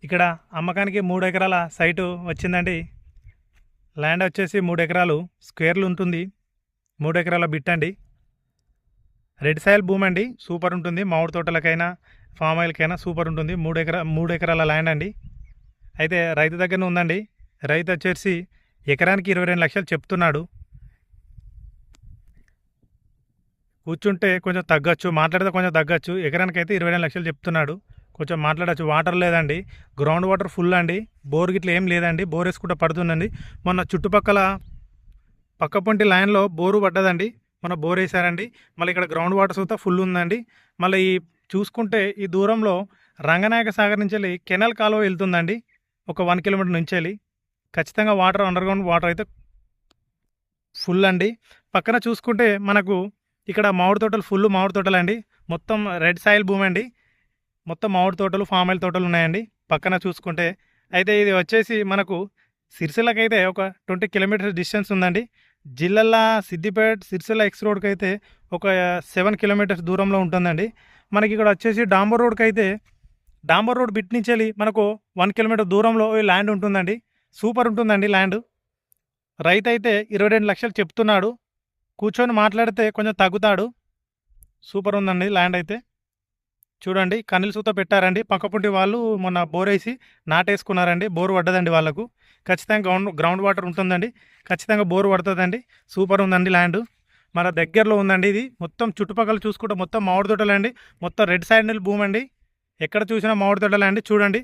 ఇక్కడ అమ్మకానికి 3 ఎకరాల సైటు వచ్చిందండి. ల్యాండ్ వచ్చేసి 3 ఎకరాలు స్క్వేర్లు ఉంటుంది. 3 ఎకరాల బిట్ అండి. రెడ్ సాయిల్ భూమి అండి. సూపర్ ఉంటుంది. మామిడి తోటలకైనా ఫామ్ ఆయిల్కైనా సూపర్ ఉంటుంది. 3 ఎకరాల ల్యాండ్ అండి. అయితే రైతు దగ్గర ఉందండి. రైతు వచ్చేసి ఎకరానికి 22 లక్షలు చెప్తున్నాడు. కూర్చుంటే కొంచెం తగ్గచ్చు, మాట్లాడితే కొంచెం తగ్గచ్చు. ఎకరానికి అయితే 22 లక్షలు చెప్తున్నాడు. కొంచెం మాట్లాడచ్చు. వాటర్ లేదండి, గ్రౌండ్ వాటర్ ఫుల్ అండి. బోర్ గిట్ల ఏం లేదండి. బోర్ వేసుకుంటే పడుతుందండి. మొన్న చుట్టుపక్కల పక్కపొంటి లైన్లో బోరు పడ్డదండి. మొన్న బోర్ వేసారండి. మళ్ళీ ఇక్కడ గ్రౌండ్ వాటర్ సుతా ఫుల్ ఉందండి. మళ్ళీ ఈ చూసుకుంటే ఈ దూరంలో రంగనాయక సాగర్ నుంచి వెళ్ళి కెనాల్ కాలువ వెళ్తుందండి. ఒక 1 కిలోమీటర్ నుంచి వెళ్ళి ఖచ్చితంగా వాటర్ అండర్ గ్రౌండ్ వాటర్ అయితే ఫుల్ అండి. పక్కన చూసుకుంటే మనకు ఇక్కడ మామిడి తోటలు ఫుల్ మామిడి తోటలు అండి. మొత్తం రెడ్ సాయిల్ భూమి అండి. మొత్తం మామిడి తోటలు ఫామ్ ఆయిల్ తోటలు ఉన్నాయండి పక్కన చూసుకుంటే. అయితే ఇది వచ్చేసి మనకు సిరిసిల్లకైతే ఒక 20 కిలోమీటర్స్ డిస్టెన్స్ ఉందండి. జిల్లాల సిద్దిపేట సిరిసిల్ల ఎక్స్ రోడ్కి అయితే ఒక 7 కిలోమీటర్స్ దూరంలో ఉంటుందండి. మనకి ఇక్కడ వచ్చేసి డాంబర్ రోడ్కి అయితే డాంబర్ రోడ్ బిట్ నుంచి వెళ్ళి మనకు 1 కిలోమీటర్ దూరంలో ఈ ల్యాండ్ ఉంటుందండి. సూపర్ ఉంటుందండి ల్యాండ్. రైతు అయితే 22 లక్షలు చెప్తున్నాడు. కూర్చొని మాట్లాడితే కొంచెం తగ్గుతాడు. సూపర్ ఉందండి ల్యాండ్ అయితే. చూడండి కన్నీళ్ళు సూత పెట్టారండి. పక్కపుంటి వాళ్ళు మొన్న బోర్ వేసి నాటేసుకున్నారండి. బోరు పడ్డదండి వాళ్ళకు. ఖచ్చితంగా గ్రౌండ్ వాటర్ ఉంటుందండి. ఖచ్చితంగా బోరు పడుతుందండి. సూపర్ ఉందండి ల్యాండ్. మన దగ్గరలో ఉందండి ఇది. మొత్తం చుట్టుపక్కల చూసుకుంటే మొత్తం మామిడి తోటలండి. మొత్తం రెడ్ సాయిల్ భూమి అండి. ఎక్కడ చూసినా మామిడి తోటలండి. చూడండి